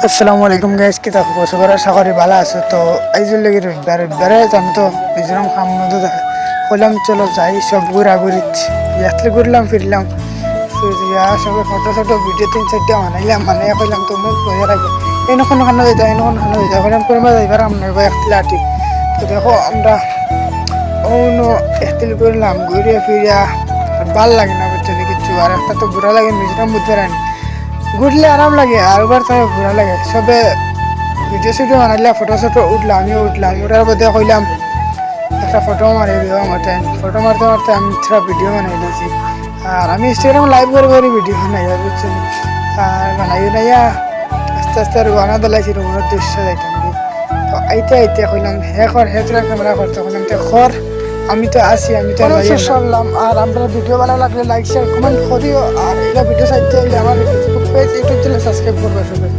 আসসালামু আলাইকুম গাইস, কি থাকবো সবার আশা করি ভালো আছো। তো আইজুর লেগে বেড়ে যাম তো মিজোরাম খাম মতো হলাম, চলো যাই সব ঘুরাঘুরি ইয়াতলে ঘুরলাম ফিরলাম সবে ফটো ফটো ভিডিও 3-4টা বানাইলাম, মানে কইলাম তো মুখ বইয়া রাখবে এনখন খানো যেতে এনখন খানো যেতে হলাম করবা যাইবার আমরা একতলা আটি। তো দেখো আমরা অন্য একতিল করলাম ঘুরিয়া ফিরিয়া আর ভাল লাগে না বুঝছো কিছু, আর একটা তো ঘোরা লাগে মিজোরাম বুঝতে পারেনি, ঘুরলে আরাম লাগে আর ওবার তাই ঘোরা লাগে। সবে ভিডিও সিডিও বানাইলে ফটো শটো উঠলাম, আমিও উঠলাম, ওটার মধ্যে কইলাম একটা ফটো মারি দিও আমার টাইম। ফটো মারতে মারতে আমি থোড়া ভিডিও বানাই দিয়েছি, আর আমি ইনস্টাগ্রাম লাইভ করে ভিডিও বানাই বুঝছেন। আর বানাই নাইয়া আস্তে আস্তে আর বানা দিলাইছি রুমের দৃশ্য যাইতাম। তো আইতে আইতে কইলাম হে কর, হে তোরা ক্যামেরা করতে কইলাম তো কর, আমি তো আসি, আমি তো শুনলাম। আর আমরা ভিডিও বানানো লাগলে লাইক শেয়ার কমেন্ট করিও, আর এটা ভিডিও চাইতে হইলে আমার Facebook page YouTube channel subscribe করবে সবাই।